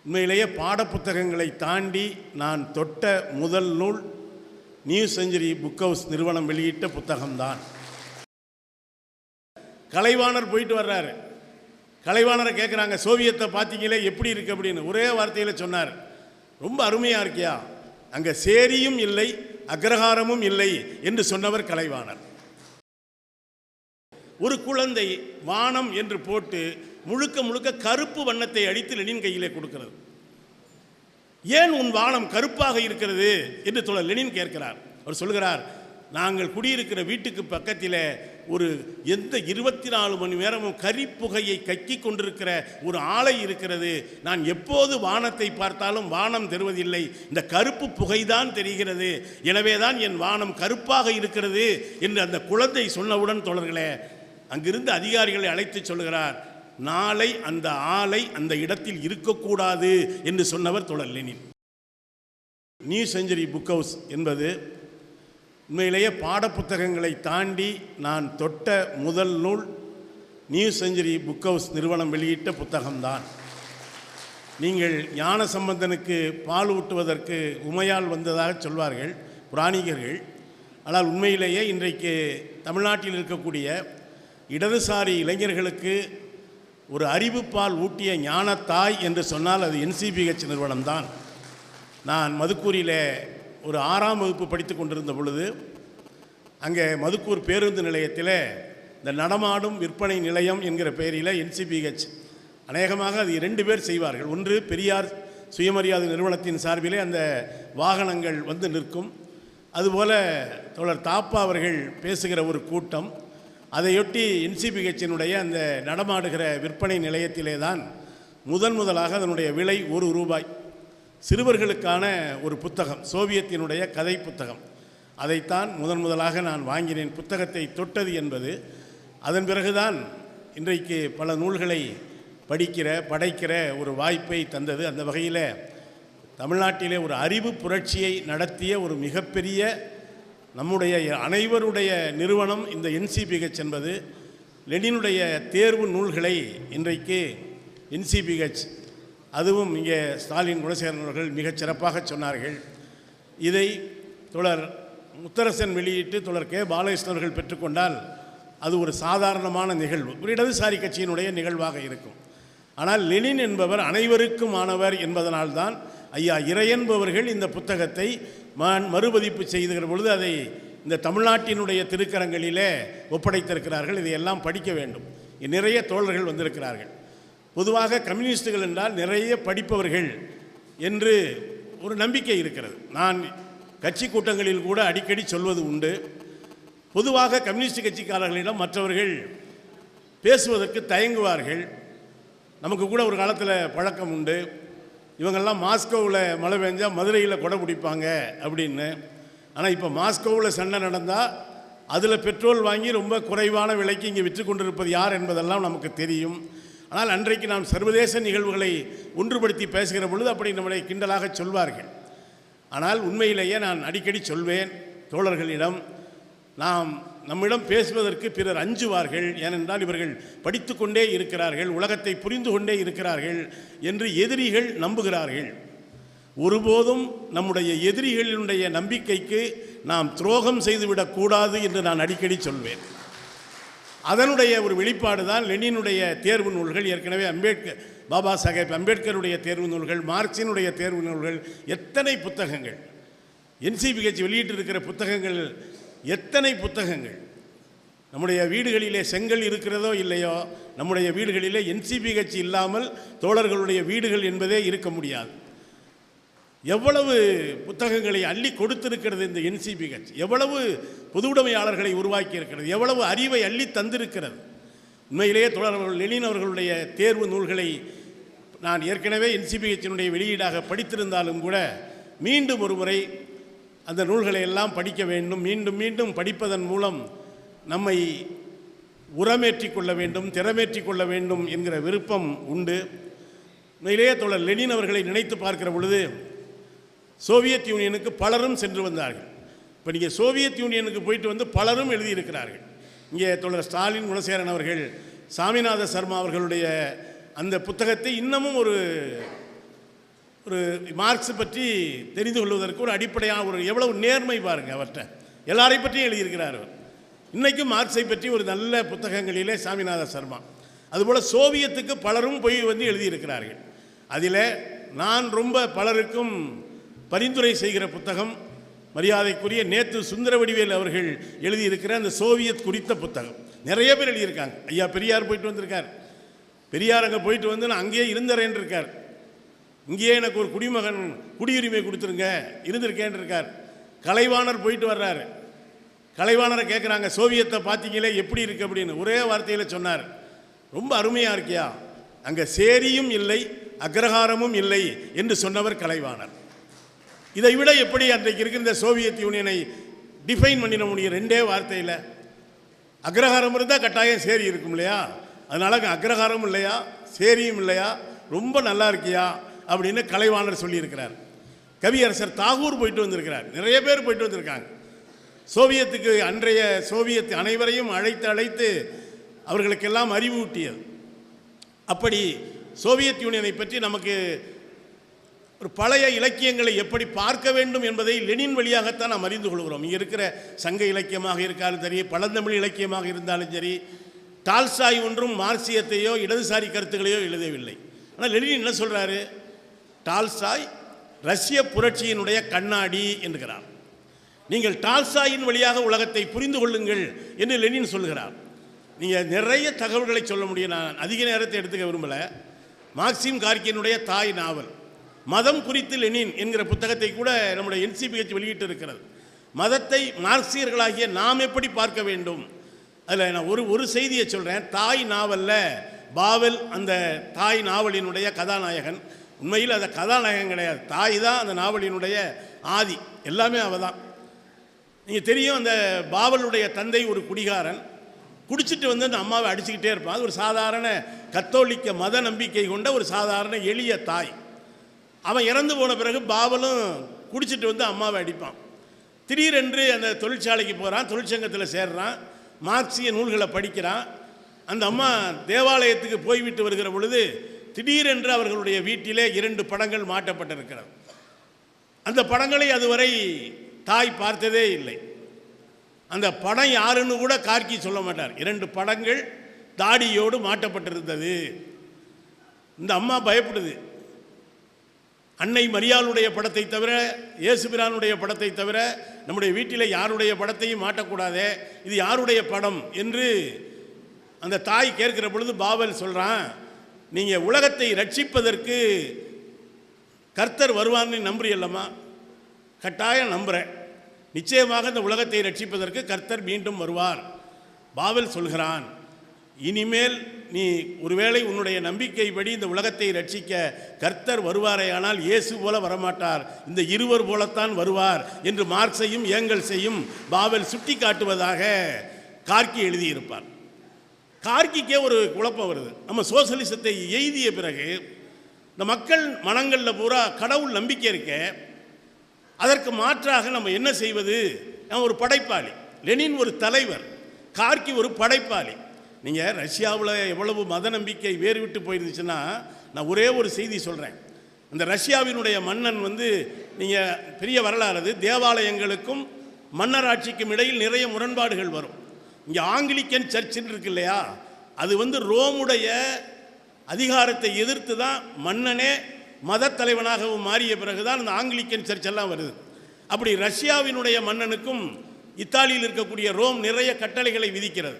உண்மையிலேயே பாடப்புத்தகங்களை தாண்டி நான் தொட்ட முதல் நூல் நியூ செஞ்சுரி புக் ஹவுஸ் நிறுவனம் வெளியிட்ட புத்தகம்தான். கலைவாணர் போயிட்டு வர்றாரு. கலைவாணரை கேட்குறாங்க, சோவியத்தை பார்த்தீங்களே எப்படி இருக்கு அப்படின்னு. ஒரே வார்த்தையில் சொன்னார், ரொம்ப அருமையாக இருக்கியா, அங்கே சேரியும் இல்லை அக்ரஹாரமும் இல்லை என்று சொன்னவர் கலைவாணர். ஒரு குழந்தை வானம் என்று போட்டு முழுக்க முழுக்க கருப்பு வண்ணத்தை அடித்து லெனின் கையிலே கொடுக்கிறது. ஏன் உன் வானம் கருப்பாக இருக்கிறது என்று தோழர் லெனின் கேட்கிறார். அவர் சொல்கிறார், நாங்கள் குடியிருக்கிற வீட்டுக்கு பக்கத்தில் ஒரு எந்த 24 மணி நேரமும் கரிப்புகையை கக்கி கொண்டிருக்கிற ஒரு ஆலை இருக்கிறது. நான் எப்போது வானத்தை பார்த்தாலும் வானம் தெரிவதில்லை, இந்த கருப்பு புகைதான் தெரிகிறது. எனவே தான் என் வானம் கருப்பாக இருக்கிறது என்று அந்த குழந்தை சொன்னவுடன் தோழர்களே, அங்கிருந்து அதிகாரிகளை அழைத்து சொல்கிறார், நாளை அந்த ஆலை அந்த இடத்தில் இருக்கக்கூடாது என்று சொன்னவர் தோழர் Lenin. New century book house என்பது உண்மையிலேயே பாடப்புத்தகங்களை தாண்டி நான் தொட்ட முதல் நூல் நியூ செஞ்சுரி புக் ஹவுஸ் நிறுவனம் வெளியிட்ட புத்தகம்தான். நீங்கள் ஞான சம்பந்தனுக்கு பால் ஊட்டுவதற்கு உமையால் வந்ததாக சொல்வார்கள் புராணிகர்கள். ஆனால் உண்மையிலேயே இன்றைக்கு தமிழ்நாட்டில் இருக்கக்கூடிய இடதுசாரி இளைஞர்களுக்கு ஒரு அறிவுப்பால் ஊட்டிய ஞானத்தாய் என்று சொன்னால் அது NCBH நிறுவனம்தான். நான் மதுக்கூரில் ஒரு 6ஆம் வகுப்பு படித்து கொண்டிருந்த பொழுது அங்கே மதுக்கூர் பேருந்து நிலையத்தில் இந்த நடமாடும் விற்பனை நிலையம் என்கிற பெயரில் NCBH அநேகமாக அது 2 பேர் செய்வார்கள். ஒன்று பெரியார் சுயமரியாதை நிறுவனத்தின் சார்பிலே அந்த வாகனங்கள் வந்து நிற்கும். அதுபோல் தோழர் தாப்பா அவர்கள் பேசுகிற ஒரு கூட்டம். அதையொட்டி NCBHனுடைய அந்த நடமாடுகிற விற்பனை நிலையத்திலே தான் முதலாக அதனுடைய விலை ₹1. சிறுவர்களுக்கான ஒரு புத்தகம், சோவியத்தினுடைய கதை புத்தகம். அதைத்தான் முதலாக நான் வாங்கினேன். புத்தகத்தை தொட்டது என்பது அதன் பிறகுதான் இன்றைக்கு பல நூல்களை படைக்கிற ஒரு வாய்ப்பை தந்தது. அந்த வகையில் தமிழ்நாட்டிலே ஒரு அறிவு புரட்சியை நடத்திய ஒரு மிகப்பெரிய நம்முடைய அனைவருடைய நிறுவனம் இந்த NCBH என்பது. லெனினுடைய தேர்வு நூல்களை இன்றைக்கு NCBH, அதுவும் இங்கே ஸ்டாலின் குணசேகரன் அவர்கள் மிகச் சிறப்பாக சொன்னார்கள். இதை தோழர் முத்தரசன் வெளியிட்டு தோழர் K. பாலகிருஷ்ணன் அவர்கள் பெற்றுக்கொண்டால் அது ஒரு சாதாரணமான நிகழ்வு, ஒரு இடதுசாரி கட்சியினுடைய நிகழ்வாக இருக்கும். ஆனால் லெனின் என்பவர் அனைவருக்கும் ஆனவர் என்பதனால்தான் ஐயா இறையன்பவர்கள் இந்த புத்தகத்தை மறுபதிப்பு செய்துகிற பொழுது அதை இந்த தமிழ்நாட்டினுடைய திருக்கரங்களிலே ஒப்படைத்திருக்கிறார்கள். இதையெல்லாம் படிக்க வேண்டும். நிறைய தோழர்கள் வந்திருக்கிறார்கள். பொதுவாக கம்யூனிஸ்டுகள் என்றால் நிறைய படிப்பவர்கள் என்று ஒரு நம்பிக்கை இருக்கிறது. நான் கட்சி கூட்டங்களில் கூட அடிக்கடி சொல்வது உண்டு. பொதுவாக கம்யூனிஸ்ட் கட்சிக்காரர்களிடம் மற்றவர்கள் பேசுவதற்கு தயங்குவார்கள். நமக்கு கூட ஒரு காலத்தில் பழக்கம் உண்டு, இவங்கெல்லாம் மாஸ்கோவில் மழை பெஞ்சால் மதுரையில் கொடை பிடிப்பாங்க அப்படின்னு. ஆனால் இப்போ மாஸ்கோவில் சண்டை நடந்தால் அதில் பெட்ரோல் வாங்கி ரொம்ப குறைவான விலைக்கு இங்கே விற்று கொண்டிருப்பது யார் என்பதெல்லாம் நமக்கு தெரியும். ஆனால் அன்றைக்கு நாம் சர்வதேச நிகழ்வுகளை ஒன்றுபடுத்தி பேசுகிற பொழுது அப்படி நம்மளை கிண்டலாக சொல்வார்கள். ஆனால் உண்மையிலேயே நான் அடிக்கடி சொல்வேன் தோழர்களிடம், நம்மிடம் பேசுவதற்கு பிறர் அஞ்சுவார்கள். ஏனென்றால் இவர்கள் படித்து கொண்டே இருக்கிறார்கள், உலகத்தை புரிந்து கொண்டே இருக்கிறார்கள் என்று எதிரிகள் நம்புகிறார்கள். ஒருபோதும் நம்முடைய எதிரிகளினுடைய நம்பிக்கைக்கு நாம் துரோகம் செய்துவிடக்கூடாது என்று நான் அடிக்கடி சொல்வேன். அதனுடைய ஒரு வெளிப்பாடு தான் லெனினுடைய தேர்வு நூல்கள். ஏற்கனவே பாபா சாஹேப் அம்பேத்கருடைய தேர்வு நூல்கள், மார்க்சினுடைய தேர்வு நூல்கள், எத்தனை புத்தகங்கள் NCBH வெளியிட்டிருக்கிற புத்தகங்கள், எத்தனை புத்தகங்கள். நம்முடைய வீடுகளிலே செங்கல் இருக்கிறதோ இல்லையோ, நம்முடைய வீடுகளிலே NCBH இல்லாமல் தோழர்களுடைய வீடுகள் என்பதே இருக்க முடியாது. எவ்வளவு புத்தகங்களை அள்ளி கொடுத்திருக்கிறது இந்த NCBH, எவ்வளவு பொதுவுடைமையாளர்களை உருவாக்கி இருக்கிறது, எவ்வளவு அறிவை அள்ளி தந்திருக்கிறது. உண்மையிலேயே தோழர்கள் லெனின் அவர்களுடைய தேர்வு நூல்களை நான் ஏற்கனவே NCBHனுடைய வெளியீடாக படித்திருந்தாலும் கூட மீண்டும் ஒரு முறை அந்த நூல்களை எல்லாம் படிக்க வேண்டும். மீண்டும் மீண்டும் படிப்பதன் மூலம் நம்மை உரமேற்றி கொள்ள வேண்டும், திறமேற்றி கொள்ள வேண்டும் என்கிற விருப்பம் உண்டு. உண்மையிலேயே தோழர் லெனின் அவர்களை நினைத்து பார்க்கிற பொழுது சோவியத் யூனியனுக்கு பலரும் சென்று வந்தார்கள். இப்போ நீங்கள் சோவியத் யூனியனுக்கு போயிட்டு வந்து பலரும் எழுதியிருக்கிறார்கள். இங்கே தோழர் ஸ்டாலின் குணசேகரன் அவர்கள், சாமிநாத சர்மா அவர்களுடைய அந்த புத்தகத்தை இன்னமும் ஒரு ஒரு மார்க்ஸ் பற்றி தெரிந்து கொள்வதற்கு ஒரு அடிப்படையான ஒரு எவ்வளவு நேர்மை பாருங்கள் அவர்கிட்ட. எல்லாரை பற்றியும் எழுதியிருக்கிறார் அவர். இன்றைக்கும் மார்க்ஸை பற்றி ஒரு நல்ல புத்தகங்களிலே சாமிநாத சர்மா, அதுபோல் சோவியத்துக்கு பலரும் போய் வந்து எழுதியிருக்கிறார்கள். அதில் நான் ரொம்ப பலருக்கும் பரிந்துரை செய்கிற புத்தகம் மரியாதைக்குரிய நேத்து சுந்தரவடிவேல் அவர்கள் எழுதியிருக்கிற அந்த சோவியத் குறித்த புத்தகம். நிறைய பேர் எழுதியிருக்காங்க. ஐயா பெரியார் போயிட்டு வந்திருக்கார். பெரியார் அங்கே போயிட்டு வந்து நான் அங்கேயே இருந்தறேன் இருக்கார். இங்கேயே எனக்கு ஒரு குடியுரிமை கொடுத்துருங்க இருந்திருக்கேன் இருக்கார். கலைவாணர் போயிட்டு வர்றாரு. கலைவாணரை கேட்குறாங்க, சோவியத்தை பார்த்தீங்களே எப்படி இருக்கு அப்படின்னு. ஒரே வார்த்தையில் சொன்னார், ரொம்ப அருமையாக இருக்கியா, அங்கே சேரியும் இல்லை அக்ரஹாரமும் இல்லை என்று சொன்னவர் கலைவாணர். இதை விட எப்படி அன்றைக்கு இருக்கிற இந்த சோவியத் யூனியனை டிஃபைன் பண்ணிட முடியும்? ரெண்டே வார்த்தையில். அக்ரஹாரம் இருந்தால் கட்டாயம் சேரி இருக்கும் இல்லையா, அதனால் அங்கே அக்ரஹாரமும் இல்லையா சேரியும் இல்லையா, ரொம்ப நல்லா இருக்கியா அப்படின்னு கலைவாணர் சொல்லியிருக்கிறார். கவியரசர் தாகூர் போயிட்டு வந்திருக்கிறார். நிறைய பேர் போயிட்டு வந்திருக்காங்க. சோவியத்துக்கு அன்றைய சோவியத் அனைவரையும் அழைத்து அவர்களுக்கெல்லாம் அறிவூட்டியது. அப்படி சோவியத் யூனியனை பற்றி நமக்கு ஒரு பழைய இலக்கியங்களை எப்படி பார்க்க வேண்டும் என்பதை லெனின் வழியாகத்தான் நாம் அறிந்து கொள்கிறோம். இங்கே இருக்கிற சங்க இலக்கியமாக இருக்காலும் சரி, பழந்தமிழ் இலக்கியமாக இருந்தாலும் சரி, டால்ஸ்டாய் ஒன்றும் மார்க்சியத்தையோ இடதுசாரி கருத்துக்களையோ எழுதவில்லை. ஆனால் லெனின் என்ன சொல்கிறாரு, டால்ஸ்டாய் ரஷ்ய புரட்சியினுடைய கண்ணாடி என்கிறார். நீங்கள் டால்ஸ்டாயின் வழியாக உலகத்தை புரிந்து கொள்ளுங்கள் என்று லெனின் சொல்கிறார். நீங்கள் நிறைய தகவல்களை சொல்ல முடியும். நான் அதிக நேரத்தை எடுத்துக்க விரும்பலை. மார்க்சிம் கார்கியினுடைய தாய் நாவல் மதம் குறித்து லெனின் என்கிற புத்தகத்தை கூட நம்முடைய NCPH வெளியிட்டு இருக்கிறது. மதத்தை மார்க்சியர்களாகிய நாம் எப்படி பார்க்க வேண்டும், அதில் நான் ஒரு செய்தியை சொல்கிறேன். தாய் நாவலில் பாவல் அந்த தாய் நாவலினுடைய கதாநாயகன். உண்மையில் அந்த கதாநாயகன் கிடையாது, தாய் தான் அந்த நாவலினுடைய ஆதி, எல்லாமே அவள் தான். நீங்கள் தெரியும், அந்த பாவலுடைய தந்தை ஒரு குடிகாரன், குடிச்சிட்டு வந்து அந்த அம்மாவை அடிச்சுக்கிட்டே இருப்பான். அது ஒரு சாதாரண கத்தோலிக்க மத நம்பிக்கை கொண்ட ஒரு சாதாரண எளிய தாய். அவன் இறந்து போன பிறகு பாவலும் குடிச்சிட்டு வந்து அம்மாவை அடிப்பான். திடீரென்று அந்த தொழிற்சாலைக்கு போகிறான், தொழிற்சங்கத்தில் சேர்றான், மார்க்சிய நூல்களை படிக்கிறான். அந்த அம்மா தேவாலயத்துக்கு போய்விட்டு வருகிற பொழுது திடீரென்று அவர்களுடைய வீட்டிலே 2 படங்கள் மாட்டப்பட்டிருக்கிறது. அந்த படங்களை அதுவரை தாய் பார்த்ததே இல்லை. அந்த படம் யாருன்னு கூட கார்கி சொல்ல மாட்டார். 2 படங்கள் தாடியோடு மாட்டப்பட்டிருந்தது. இந்த அம்மா பயப்படுது. அன்னை மரியாளுடைய படத்தை தவிர, இயேசுபிரானுடைய படத்தை தவிர நம்முடைய வீட்டில் யாருடைய படத்தையும் மாட்டக்கூடாதே, இது யாருடைய படம் என்று அந்த தாய் கேட்கிற பொழுது பாவல் சொல்கிறான், நீங்கள் உலகத்தை ரட்சிப்பதற்கு கர்த்தர் வருவான்னு நம்புறியல்லம்மா? கட்டாயம் நம்புகிறேன். நிச்சயமாக இந்த உலகத்தை ரட்சிப்பதற்கு கர்த்தர் மீண்டும் வருவார். பாவல் சொல்கிறான், இனிமேல் நீ ஒருவேளை உன்னுடைய நம்பிக்கைப்படி இந்த உலகத்தை ரட்சிக்க கர்த்தர் வருவாரே, ஆனால் இயேசு போல வரமாட்டார், இந்த இருவர் போலத்தான் வருவார் என்று மார்க்ஸையும் ஏங்கல்ஸையும் பாவல் சுட்டி காட்டுவதாக கார்கி எழுதியிருப்பார். கார்கிக்கே ஒரு குழப்பம் வருது. நம்ம சோசலிசத்தை எய்திய பிறகு இந்த மக்கள் மனங்களில் பூரா கடவுள் நம்பிக்கை இருக்க, அதற்கு மாற்றாக நம்ம என்ன செய்வது? நான் ஒரு படைப்பாளி, லெனின் ஒரு தலைவர், கார்கி ஒரு படைப்பாளி. நீங்கள் ரஷ்யாவில் எவ்வளவு மத நம்பிக்கை வேறு விட்டு போயிருந்துச்சுன்னா, நான் ஒரே ஒரு செய்தி சொல்கிறேன். அந்த ரஷ்யாவினுடைய மன்னன் வந்து, நீங்கள் பெரிய வரலாறு அது, தேவாலயங்களுக்கும் மன்னராட்சிக்கும் இடையில் நிறைய முரண்பாடுகள் வரும். இங்கே ஆங்கிலிக்கன் சர்ச்சுன்னு இருக்கு இல்லையா, அது வந்து ரோமுடைய அதிகாரத்தை எதிர்த்து தான் மன்னனே மத தலைவனாகவும் மாறிய பிறகுதான் இந்த ஆங்கிலிக்கன் சர்ச் எல்லாம் வருது. அப்படி ரஷ்யாவினுடைய மன்னனுக்கும் இத்தாலியில் இருக்கக்கூடிய ரோம் நிறைய கட்டளைகளை விதிக்கிறது.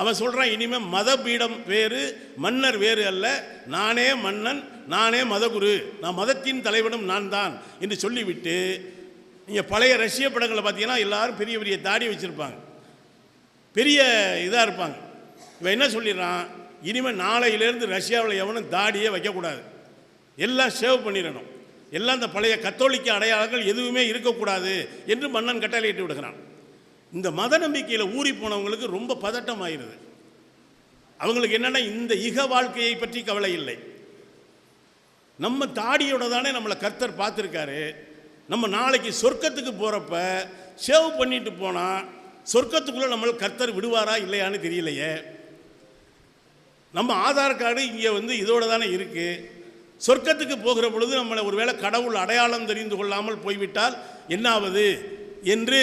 அவன் சொல்கிறான், இனிமேல் மத பீடம் வேறு மன்னர் வேறு அல்ல, நானே மன்னன், நானே மதகுரு, நான் மதத்தின் தலைவனும் நான் தான் என்று சொல்லிவிட்டு, நீங்கள் பழைய ரஷ்ய படங்களை பார்த்தீங்கன்னா எல்லாரும் பெரிய பெரிய தாடி வச்சுருப்பாங்க, பெரிய இதாக இருப்பாங்க. இவன் என்ன சொல்லிடுறான், இனிமேல் நாளையிலேருந்து ரஷ்யாவில் எவனும் தாடியே வைக்கக்கூடாது, எல்லாம் சேவ் பண்ணிடணும், எல்லாம் இந்த பழைய கத்தோலிக்க அடையாளங்கள் எதுவுமே இருக்கக்கூடாது என்று மன்னன் கட்டளையிட்டு விடுகிறான். இந்த மத நம்பிக்கையில் ஊறி போனவங்களுக்கு ரொம்ப பதட்டம் ஆயிடுது. அவங்களுக்கு என்னென்னா, இந்த இக வாழ்க்கையை பற்றி கவலை இல்லை. நம்ம தாடியோட தானே நம்மளை கர்த்தர் பார்த்துருக்காரு, நம்ம நாளைக்கு சொர்க்கத்துக்கு போகிறப்ப சேவ் பண்ணிட்டு போனால் சொர்க்கத்துக்குள்ளே நம்மளை கர்த்தர் விடுவாரா இல்லையான்னு தெரியலையே. நம்ம ஆதார் கார்டு இங்கே வந்து இதோடு தானே இருக்குது, சொர்க்கத்துக்கு போகிற பொழுது நம்மளை ஒருவேளை கடவுள் அடையாளம் தெரிந்து கொள்ளாமல் போய்விட்டால் என்னாவது என்று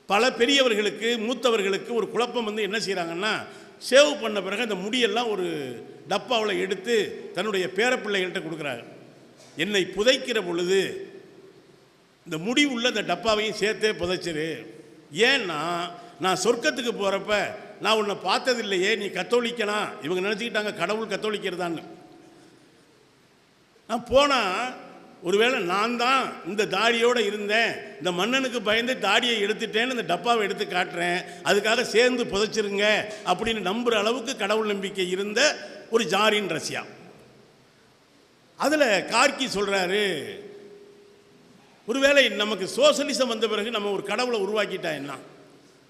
பல பெரியவர்களுக்கு மூத்தவர்களுக்கு ஒரு குழப்பம் வந்து என்ன செய்கிறாங்கன்னா, சேவ் பண்ண பிறகு அந்த முடியெல்லாம் ஒரு டப்பாவில் எடுத்து தன்னுடைய பேரப்பிள்ளைகள்கிட்ட கொடுக்குறாங்க. என்னை புதைக்கிற பொழுது இந்த முடி உள்ள இந்த டப்பாவையும் சேர்த்தே புதைச்சிரு. ஏன்னா நான் சொர்க்கத்துக்கு போகிறப்ப நான் உன்னை பார்த்ததில்லையே, நீ கத்தோலிக்கனா? இவங்க நினச்சிக்கிட்டாங்க கடவுள் கத்தோலிக்கிறதான்னு. நான் போனால் ஒருவேளை நான் தான் இந்த தாடியோடு இருந்தேன், இந்த மன்னனுக்கு பயந்து தாடியை எடுத்துட்டேன்னு இந்த டப்பாவை எடுத்து காட்டுறேன், அதுக்காக சேர்ந்து புதைச்சிருங்க அப்படின்னு நம்புகிற அளவுக்கு கடவுள் நம்பிக்கை இருந்த ஒரு ஜாரின் ரஷ்யா. அதில் கார்கி சொல்கிறாரு, ஒருவேளை நமக்கு சோசலிசம் வந்த பிறகு நம்ம ஒரு கடவுளை உருவாக்கிட்டா என்ன,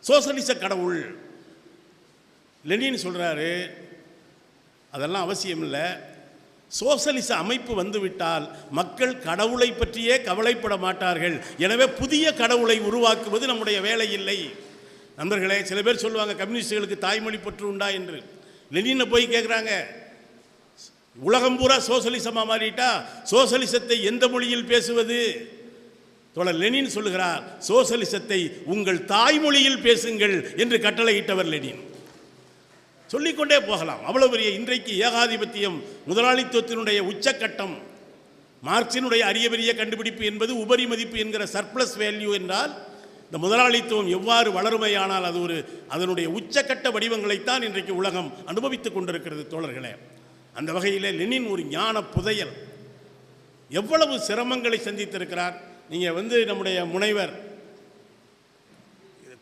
சோசலிச கடவுள். லெனின் சொல்கிறாரு, அதெல்லாம் அவசியம் இல்லை. சோசலிச அமைப்பு வந்துவிட்டால் மக்கள் கடவுளை பற்றியே கவலைப்பட மாட்டார்கள். எனவே புதிய கடவுளை உருவாக்குவது நம்முடைய வேலை இல்லை. நண்பர்களே, சில பேர் சொல்லுவாங்க கம்யூனிஸ்டுகளுக்கு தாய்மொழி பற்று உண்டா என்று. லெனினை போய் கேட்குறாங்க, உலகம் பூரா சோசலிசமாக மாறிட்டா சோசலிசத்தை எந்த மொழியில் பேசுவது? தோழர் லெனின் சொல்லுகிறார், சோசலிசத்தை உங்கள் தாய்மொழியில் பேசுங்கள் என்று கட்டளையிட்டவர் லெனின். சொல்லிக்கொண்டே போகலாம். அவ்வளவு பெரிய இன்றைக்கு ஏகாதிபத்தியம் முதலாளித்துவத்தினுடைய உச்சக்கட்டம். மார்க்சினுடைய அரிய பெரிய கண்டுபிடிப்பு என்பது உபரி மதிப்பு என்கிற சர்ப்ளஸ் வேல்யூ என்றால் இந்த முதலாளித்துவம் எவ்வாறு வளருமையானால் அது ஒரு அதனுடைய உச்சக்கட்ட வடிவங்களைத்தான் இன்றைக்கு உலகம் அனுபவித்துக் கொண்டிருக்கிறது தோழர்களே. அந்த வகையில் லெனின் ஒரு ஞான புதையல். எவ்வளவு சிரமங்களை சந்தித்திருக்கிறார். நீங்கள் நம்முடைய முனைவர்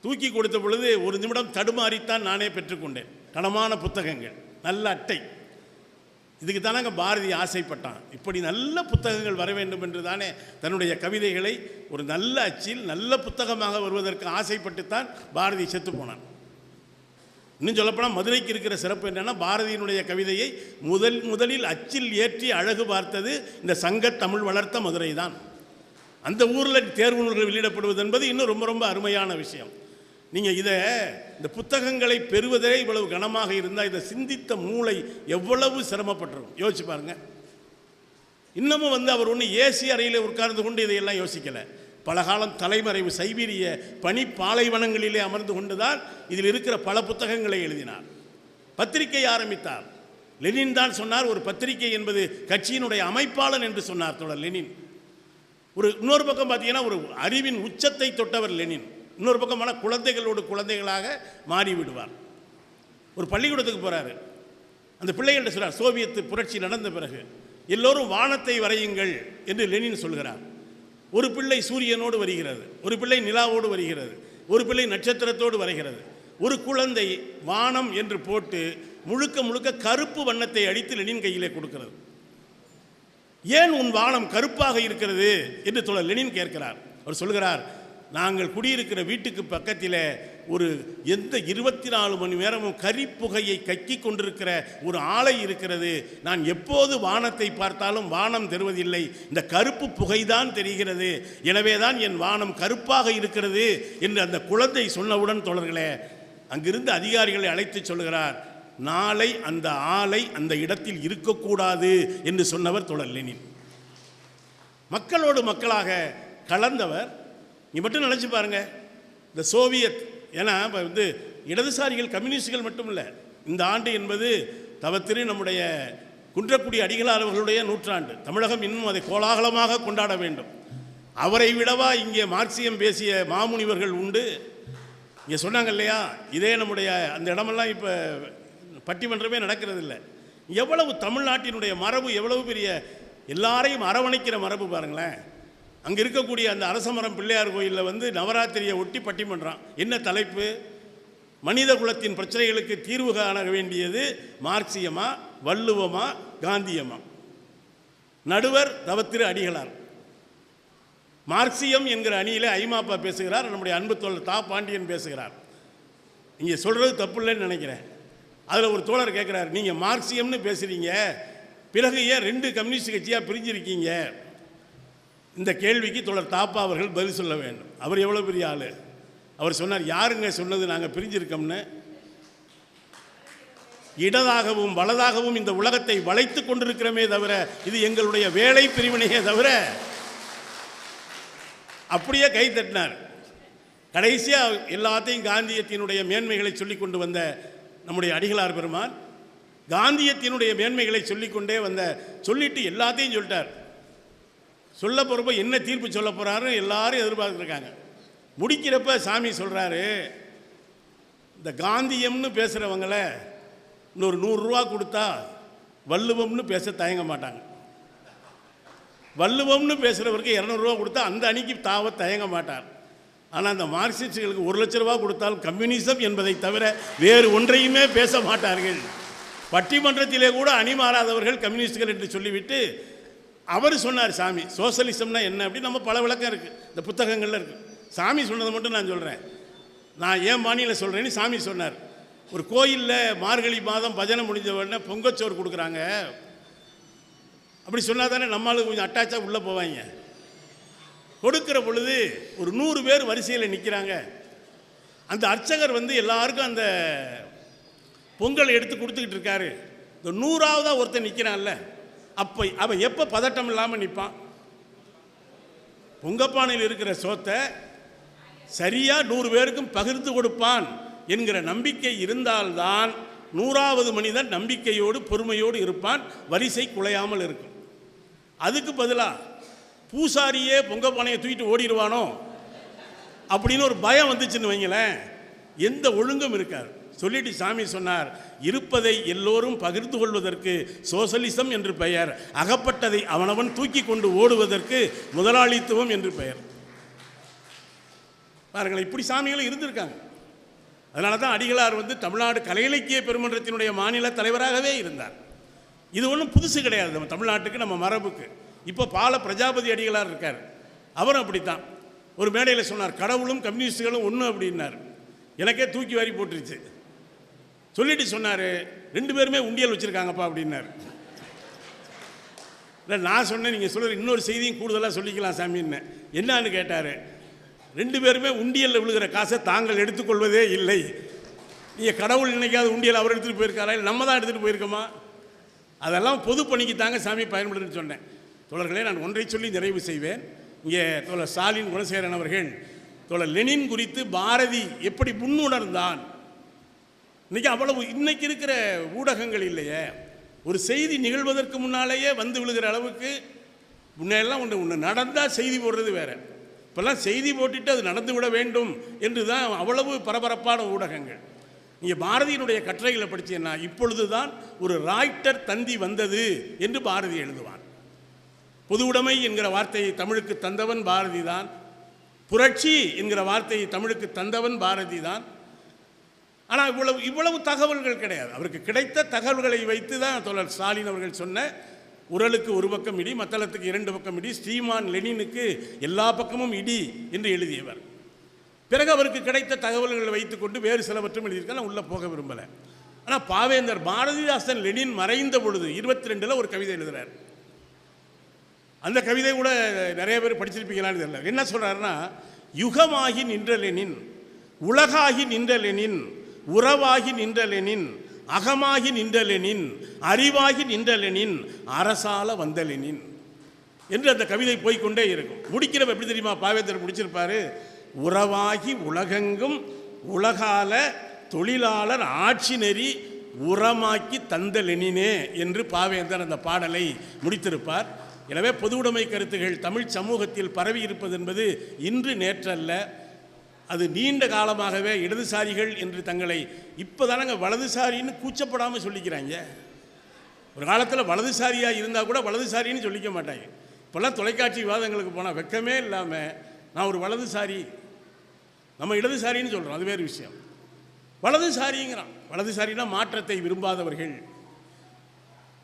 தூக்கி கொடுத்த பொழுது ஒரு நிமிடம் தடுமாறித்தான் நானே பெற்றுக்கொண்டேன். கனமான புத்தகங்கள், நல்ல அட்டை. இதுக்கு தானே பாரதி ஆசைப்பட்டான், இப்படி நல்ல புத்தகங்கள் வர வேண்டும் என்று தானே தன்னுடைய கவிதைகளை ஒரு நல்ல அச்சில் நல்ல புத்தகமாக வருவதற்கு ஆசைப்பட்டுத்தான் பாரதி செத்து போனான். இன்னும் சொல்லப்போனால் மதுரைக்கு இருக்கிற சிறப்பு என்னென்னா, பாரதியினுடைய கவிதையை முதலில் அச்சில் ஏற்றி அழகு பார்த்தது இந்த சங்க தமிழ் வளர்த்த மதுரை தான். அந்த ஊரில் தேர்வு நூல்கள் வெளியிடப்படுவது என்பது இன்னும் ரொம்ப ரொம்ப அருமையான விஷயம். நீங்கள் இந்த புத்தகங்களை பெறுவதே இவ்வளவு கனமாக இருந்தால் இதை சிந்தித்த மூளை எவ்வளவு சிரமப்பட்டிருக்கும் யோசிச்சு பாருங்க. இன்னமும் அவர் ஒன்று ஏசி அறையில் உட்கார்ந்து கொண்டு இதையெல்லாம் யோசிக்கலை. பல காலம் தலைமறைவு சைபீரிய பனி பாலைவனங்களிலே அமர்ந்து கொண்டுதான் இதில் இருக்கிற பல புத்தகங்களை எழுதினார். பத்திரிகை ஆரம்பித்தார். லெனின் தான் சொன்னார், ஒரு பத்திரிகை என்பது கட்சியினுடைய அமைப்பாளன் என்று சொன்னார் தோழர் லெனின். இன்னொரு பக்கம் பார்த்தீங்கன்னா ஒரு அறிவின் உச்சத்தை தொட்டவர் லெனின். இன்னொரு பக்கமான குழந்தைகளோடு குழந்தைகளாக மாறிவிடுவார். ஒரு பள்ளிக்கூடத்துக்கு போகிறாரு. அந்த பிள்ளைகள்கிட்ட சொல்கிறார், சோவியத்து புரட்சி நடந்த பிறகு எல்லோரும் வானத்தை வரையுங்கள் என்று லெனின் சொல்கிறார். ஒரு பிள்ளை சூரியனோடு வருகிறது, ஒரு பிள்ளை நிலாவோடு வருகிறது, ஒரு பிள்ளை நட்சத்திரத்தோடு வரைகிறது. ஒரு குழந்தை வானம் என்று போட்டு முழுக்க முழுக்க கருப்பு வண்ணத்தை அடித்து லெனின் கையிலே கொடுக்கிறது. ஏன் உன் வானம் கருப்பாக இருக்கிறது என்று தோழர் லெனின் கேட்கிறார். அவர் சொல்கிறார், நாங்கள் குடியிருக்கிற வீட்டுக்கு பக்கத்தில் ஒரு 24 மணி நேரமும் கரிப்புகையை கக்கி கொண்டிருக்கிற ஒரு ஆலை இருக்கிறது. நான் எப்போது வானத்தை பார்த்தாலும் வானம் தெரிவதில்லை, இந்த கருப்பு புகைதான் தெரிகிறது. எனவே தான் என் வானம் கருப்பாக இருக்கிறது என்று அந்த குழந்தை சொன்னவுடன் தோழர்களே, அங்கிருந்து அதிகாரிகளை அழைத்து சொல்கிறார், நாளை அந்த ஆலை அந்த இடத்தில் இருக்கக்கூடாது என்று சொன்னவர் தோழர் லெனின். மக்களோடு மக்களாக கலந்தவர். நீ மட்டும் நினச்சி பாருங்க, இந்த சோவியத், ஏன்னா இடதுசாரிகள் கம்யூனிஸ்டுகள் மட்டும் இல்லை, இந்த ஆண்டு என்பது தவத்திரு நம்முடைய குன்றக்குடி அடிகளார் அவர்களுடைய நூற்றாண்டு. தமிழகம் இன்னும் அதை கோலாகலமாக கொண்டாட வேண்டும். அவரை விடவா இங்கே மார்க்சியம் பேசிய மாமுனிவர்கள் உண்டு. இங்கே சொன்னாங்க இல்லையா, இதே நம்முடைய அந்த இடமெல்லாம் இப்போ பட்டிமன்றமே நடக்கிறது இல்லை. எவ்வளவு தமிழ்நாட்டினுடைய மரபு, எவ்வளவு பெரிய எல்லாரையும் அரவணைக்கிற மரபு பாருங்களேன். அங்கே இருக்கக்கூடிய அந்த அரசமரம் பிள்ளையார் கோயிலில் நவராத்திரியை ஒட்டி பட்டிமன்றம். என்ன தலைப்பு? மனித குலத்தின் பிரச்சனைகளுக்கு தீர்வு காண வேண்டியது மார்க்சியமா, வள்ளுவமா, காந்தியமா? நடுவர் தவத்திரு அடிகளார். மார்க்சியம் என்கிற அணியில் ஐமாப்பா பேசுகிறார், நம்முடைய அன்பு தோழர் தா பாண்டியன் பேசுகிறார். இங்கே சொல்கிறது தப்பு இல்லைன்னு நினைக்கிறேன். அதில் ஒரு தோழர் கேட்குறார், நீங்கள் மார்க்சியம்னு பேசுகிறீங்க, பிறகு ஏன் 2 கம்யூனிஸ்ட் கட்சியாக பிரிஞ்சிருக்கீங்க? இந்த கேள்விக்கு தோழர் தாப்பா அவர்கள் பதில் சொல்ல வேண்டும். அவர் எவ்வளோ பெரிய ஆள். அவர் சொன்னார், யாருங்க சொன்னது நாங்கள் பிரிஞ்சிருக்கோம்னு? இடதாகவும் வலதாகவும் இந்த உலகத்தை வளைத்து கொண்டிருக்கிறோமே தவிர இது எங்களுடைய வேலை பிரிவினையே தவிர. அப்படியே கை தட்டினார். கடைசியாக எல்லாத்தையும் காந்தியத்தினுடைய மேன்மைகளை சொல்லிக் கொண்டு வந்த நம்முடைய அடிகளார் பெருமான் காந்தியத்தினுடைய மேன்மைகளை சொல்லிக்கொண்டே சொல்லிட்டு எல்லாத்தையும் சொல்லிட்டார். சொல்ல போகிறப்ப என்ன தீர்ப்பு சொல்ல போகிறாரு எல்லாரும் எதிர்பார்த்துருக்காங்க. முடிக்கிறப்ப சாமி சொல்கிறாரு, இந்த காந்தியம்னு பேசுகிறவங்கள இன்னொரு 100 ரூபா கொடுத்தா வள்ளுவம்னு பேச தயங்க மாட்டாங்க. வள்ளுவம்னு பேசுகிறவருக்கு 200 ரூபா கொடுத்தா அந்த அணிக்கு தாவ தயங்க மாட்டார். ஆனால் அந்த மார்க்சிஸ்டுகளுக்கு 1 லட்ச ரூபா கொடுத்தால் கம்யூனிசம் என்பதை தவிர வேறு ஒன்றையுமே பேச மாட்டார்கள். பட்டிமன்றத்திலே கூட அணி மாறாதவர்கள் கம்யூனிஸ்டுகள் என்று சொல்லிவிட்டு அவர் சொன்னார், சாமி சோசலிசம்னா என்ன அப்படின்னு நம்ம பல விளக்கம் இருக்குது, இந்த புத்தகங்களில் இருக்குது. சாமி சொன்னதை மட்டும் நான் சொல்கிறேன், நான் ஏன் பாணியில் சொல்கிறேன்னு சாமி சொன்னார். ஒரு கோயிலில் மார்கழி மாதம் பஜனை முடிஞ்ச உடனே பொங்கச்சோறு கொடுக்குறாங்க. அப்படி சொன்னால் தானே நம்மளுக்கு கொஞ்சம் அட்டாச்சாக உள்ளே போவாங்க. கொடுக்குற பொழுது ஒரு 100 பேர் வரிசையில் நிற்கிறாங்க. அந்த அர்ச்சகர் எல்லாருக்கும் அந்த பொங்கல் எடுத்து கொடுத்துக்கிட்டு இருக்காரு. இந்த 100ஆவதாக ஒருத்தர் நிற்கிறான்ல, அப்போ அவன் எப்போ பதட்டம் இல்லாமல் நிற்பான்? பொங்கப்பானையில் இருக்கிற சோத்தை சரியாக 100 பேருக்கும் பகிர்ந்து கொடுப்பான் என்கிற நம்பிக்கை இருந்தால்தான் 100ஆவது மனிதன் நம்பிக்கையோடு பொறுமையோடு இருப்பான், வரிசை குலையாமல் இருக்கும். அதுக்கு பதிலாக பூசாரியே பொங்கப்பானையை தூக்கிட்டு ஓடிடுவானோ அப்படின்னு ஒரு பயம் வந்துச்சுன்னு வைங்களேன், எந்த ஒழுங்கும் இருக்காது. சொல்லிட்டு சாமி சொன்னார், இருப்பதை எல்லோரும் பகிர்ந்து கொள்வதற்கு சோசலிசம் என்று பெயர், அகப்பட்டதை அவனவன் தூக்கி கொண்டு ஓடுவதற்கு முதலாளித்துவம் என்று பெயர். பாருங்கள், இப்படி சாமிகளும் இருந்திருக்காங்க. அதனால தான் அடிகளார் தமிழ்நாடு கலை இலக்கிய பெருமன்றத்தினுடைய மாநில தலைவராகவே இருந்தார். இது ஒன்றும் புதுசு கிடையாது நம்ம தமிழ்நாட்டுக்கு, நம்ம மரபுக்கு. இப்போ பால பிரஜாபதி அடிகளார் இருக்கார், அவரும் அப்படித்தான். ஒரு மேடையில் சொன்னார், கடவுளும் கம்யூனிஸ்டுகளும் ஒன்று அப்படின்னார். எனக்கே தூக்கி வாரி போட்டுருச்சு. சொல்லிட்டு சொன்னார், 2 பேருமே உண்டியல் வச்சுருக்காங்கப்பா அப்படின்னார். இல்லை, நான் சொன்னேன், நீங்கள் சொல்கிற இன்னொரு செய்தியும் கூடுதலாக சொல்லிக்கலாம் சாமின்னு. என்னான்னு கேட்டார், 2 பேருமே உண்டியலில் விழுகிற காசை தாங்கள் எடுத்துக்கொள்வதே இல்லை. நீங்கள் கடவுள் நினைக்காத உண்டியல் அவர் எடுத்துகிட்டு போயிருக்காரா, இல்லை நம்ம தான் எடுத்துகிட்டு போயிருக்கோமா? அதெல்லாம் பொது பணிக்கு தாங்க சாமி பயன்படுதுன்னு சொன்னேன். தோழர்களே, நான் ஒன்றை சொல்லி நிறைவு செய்வேன். இங்கே தோழர் ஸ்டாலின் குணசேகரன் அவர்கள் தோழர் லெனின் குறித்து பாரதி எப்படி முன்னுணர்ந்தான், இன்றைக்கி அவ்வளவு இன்னைக்கு இருக்கிற ஊடகங்கள் இல்லையே, ஒரு செய்தி நிகழ்வதற்கு முன்னாலேயே விழுகிற அளவுக்கு. முன்னெல்லாம் ஒன்று நடந்தால் செய்தி போடுறது வேறு, இப்போல்லாம் செய்தி போட்டுட்டு அது நடந்து விட வேண்டும் என்று தான் அவ்வளவு பரபரப்பான ஊடகங்கள். நீங்கள் பாரதியினுடைய கட்டுரைகளை படித்தீங்கன்னா, இப்பொழுது தான் ஒரு ராய்ட்டர் தந்தி வந்தது என்று பாரதி எழுதுவான். பொது உடைமை என்கிற வார்த்தையை தமிழுக்கு தந்தவன் பாரதி தான், புரட்சி என்கிற வார்த்தையை தமிழுக்கு தந்தவன் பாரதி தான். ஆனால் இவ்வளவு தகவல்கள் கிடையாது. அவருக்கு கிடைத்த தகவல்களை வைத்து தான் தோழர் ஸ்டாலின் அவர்கள் சொன்ன உரலுக்கு ஒரு பக்கம் இடி, மத்தளத்துக்கு 2 பக்கம் இடி, ஸ்ரீமான் லெனினுக்கு எல்லா பக்கமும் இடி என்று எழுதியவர். பிறகு அவருக்கு கிடைத்த தகவல்களை வைத்துக்கொண்டு வேறு சிலவற்றும் எழுதியிருக்க, நான் உள்ளே போக விரும்பலை. ஆனால் பாவேந்தர் பாரதிதாசன் லெனின் மறைந்த பொழுது 22 ஒரு கவிதை எழுதுகிறார். அந்த கவிதை கூட நிறைய பேர் படிச்சிருப்பீங்களான்னு தெரியல. என்ன சொல்கிறாருன்னா, யுகமாகி நின்ற லெனின், உலகாகி நின்ற லெனின், உறவாகி நின்ற லெனின், அகமாகி நின்ற லெனின், அறிவாகி நின்ற லெனின், அரசால வந்த லெனின் என்று அந்த கவிதை போய்கொண்டே இருக்கும். முடிக்கிறப்ப எப்படி தெரியுமா பாவேந்தர் முடிச்சிருப்பாரு, உறவாகி உலகெங்கும் உலகால தொழிலாளர் ஆட்சி நெறி உரமாக்கி தந்த லெனினே என்று பாவேந்தர் அந்த பாடலை முடித்திருப்பார். எனவே பொது உடைமை கருத்துகள் தமிழ் சமூகத்தில் பரவி இருப்பது என்பது இன்று நேற்றல்ல, அது நீண்ட காலமாகவே இடதுசாரிகள் என்று தங்களை இப்போதானங்க வலதுசாரின்னு கூச்சப்படாமல் சொல்லிக்கிறாங்க. ஒரு காலத்தில் வலதுசாரியாக இருந்தால் கூட வலதுசாரின்னு சொல்லிக்க மாட்டாங்க. இப்போல்லாம் தொலைக்காட்சி விவாதங்களுக்கு போனால் வெக்கமே இல்லாமல் நான் ஒரு வலதுசாரி, நம்ம இடதுசாரின்னு சொல்கிறோம், அது வேறு விஷயம். வலதுசாரிங்கிறான். வலதுசாரினா மாற்றத்தை விரும்பாதவர்கள்,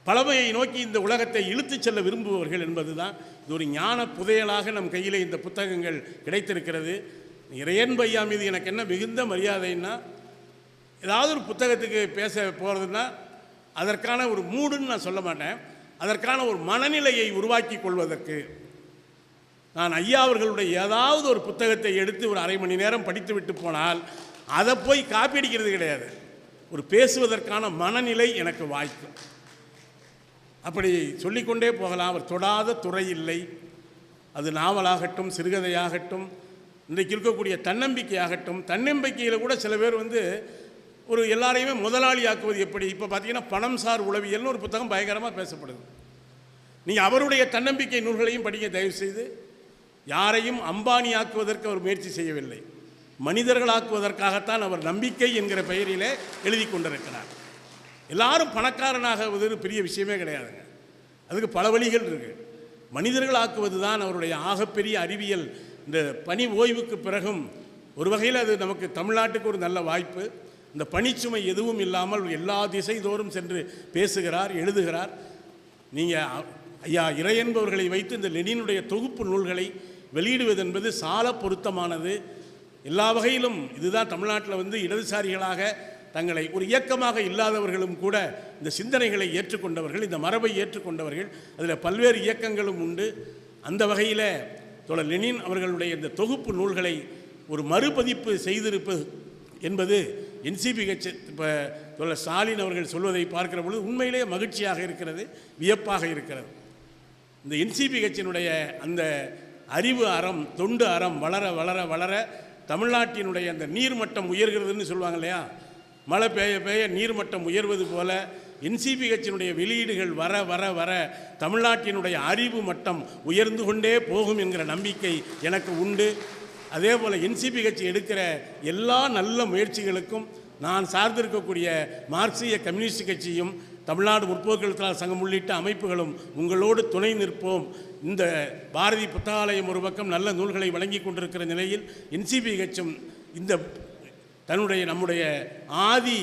பழமையை நோக்கி இந்த உலகத்தை இழுத்துச் செல்ல விரும்புபவர்கள் என்பது தான். இது ஒரு ஞான புதையலாக நம் கையில் இந்த புத்தகங்கள் கிடைத்திருக்கிறது. இறையன் பையா மீது எனக்கு என்ன மிகுந்த மரியாதைன்னா, ஏதாவது ஒரு புத்தகத்துக்கு பேச போகிறதுன்னா அதற்கான ஒரு மூடுன்னு நான் சொல்ல மாட்டேன், அதற்கான ஒரு மனநிலையை உருவாக்கி கொள்வதற்கு நான் ஐயா அவர்களுடைய ஏதாவது ஒரு புத்தகத்தை எடுத்து ஒரு அரை மணி நேரம் படித்து விட்டு போனால் அதை போய் காப்பி அடிக்கிறது கிடையாது. ஒரு பேசுவதற்கான மனநிலை எனக்கு வாய்க்கும். அப்படி சொல்லிக்கொண்டே போகலாம். அவர் தொடாத துறை இல்லை. அது நாவலாகட்டும், சிறுகதையாகட்டும், இன்றைக்கு இருக்கக்கூடிய தன்னம்பிக்கையாகட்டும். தன்னம்பிக்கையில் கூட சில பேர் ஒரு எல்லாரையுமே முதலாளி ஆக்குவது எப்படி. இப்போ பார்த்தீங்கன்னா பணம் சார் உளவியல்னு ஒரு புத்தகம் பயங்கரமாக பேசப்படுது. நீங்கள் அவருடைய தன்னம்பிக்கை நூல்களையும் படிக்க தயவுசெய்து. யாரையும் அம்பானி ஆக்குவதற்கு அவர் முயற்சி செய்யவில்லை, மனிதர்களாக்குவதற்காகத்தான் அவர் நம்பிக்கை என்கிற பெயரிலே எழுதி கொண்டிருக்கிறார். எல்லாரும் பணக்காரனாகுவது பெரிய விஷயமே கிடையாதுங்க. அதுக்கு பல வழிகள் இருக்குது. மனிதர்கள் ஆக்குவது தான் அவருடைய ஆகப்பெரிய அறிவியல். இந்த பணி ஓய்வுக்கு பிறகும் ஒரு வகையில் அது நமக்கு தமிழ்நாட்டுக்கு ஒரு நல்ல வாய்ப்பு. இந்த பணிச்சுமை எதுவும் இல்லாமல் எல்லா திசை தோறும் சென்று பேசுகிறார், எழுதுகிறார். நீங்கள் ஐயா இறையன்பவர்களை வைத்து இந்த லெனினுடைய தொகுப்பு நூல்களை வெளியிடுவது என்பது சால பொருத்தமானது. எல்லா வகையிலும் இதுதான் தமிழ்நாட்டில் இடதுசாரிகளாக தங்களை ஒரு இயக்கமாக இல்லாதவர்களும் கூட இந்த சிந்தனைகளை ஏற்றுக்கொண்டவர்கள், இந்த மரபை ஏற்றுக்கொண்டவர்கள். அதில் பல்வேறு இயக்கங்களும் உண்டு. அந்த வகையில் தோழர் லெனின் அவர்களுடைய இந்த தொகுப்பு நூல்களை ஒரு மறுபதிப்பு செய்திருப்பது என்பது NCBH இப்போ தோழர் ஸ்டாலின் அவர்கள் சொல்வதை பார்க்கிற பொழுது உண்மையிலேயே மகிழ்ச்சியாக இருக்கிறது, வியப்பாக இருக்கிறது. இந்த NCBHனுடைய அந்த அறிவு அறம், தொண்டு அறம் வளர வளர வளர தமிழ்நாட்டினுடைய அந்த நீர்மட்டம் உயர்கிறதுன்னு சொல்லுவாங்க இல்லையா, மழை பெய்ய பெய்ய நீர்மட்டம் உயர்வது போல NCBHனுடைய வெளியீடுகள் வர வர வர தமிழ்நாட்டினுடைய அறிவு மட்டம் உயர்ந்து கொண்டே போகும் என்கிற நம்பிக்கை எனக்கு உண்டு. அதே போல் NCBH எடுக்கிற எல்லா நல்ல முயற்சிகளுக்கும் நான் சார்ந்திருக்கக்கூடிய மார்க்சிய கம்யூனிஸ்ட் கட்சியும் தமிழ்நாடு முற்போக்கு எழுத்தாளர் சங்கம் உள்ளிட்ட அமைப்புகளும் உங்களோடு துணை நிற்போம். இந்த பாரதி புத்தகாலயம் ஒரு பக்கம் நல்ல நூல்களை வழங்கி கொண்டிருக்கிற நிலையில் NCBHும் இந்த தன்னுடைய நம்முடைய ஆதி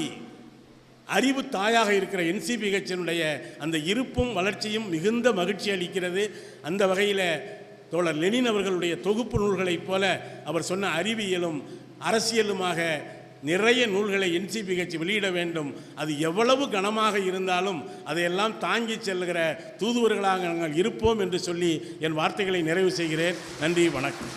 அறிவு தாயாக இருக்கிற NCBHனுடைய அந்த இருப்பும் வளர்ச்சியும் மிகுந்த மகிழ்ச்சி அளிக்கிறது. அந்த வகையில் தோழர் லெனின் அவர்களுடைய தொகுப்பு நூல்களைப் போல அவர் சொன்ன அறிவியலும் அரசியலுமாக நிறைய நூல்களை NCBH வெளியிட வேண்டும். அது எவ்வளவு கனமாக இருந்தாலும் அதையெல்லாம் தாங்கி செல்கிற தூதுவர்களாக நாங்கள் இருப்போம் என்று சொல்லி என் வார்த்தைகளை நிறைவு செய்கிறேன். நன்றி, வணக்கம்.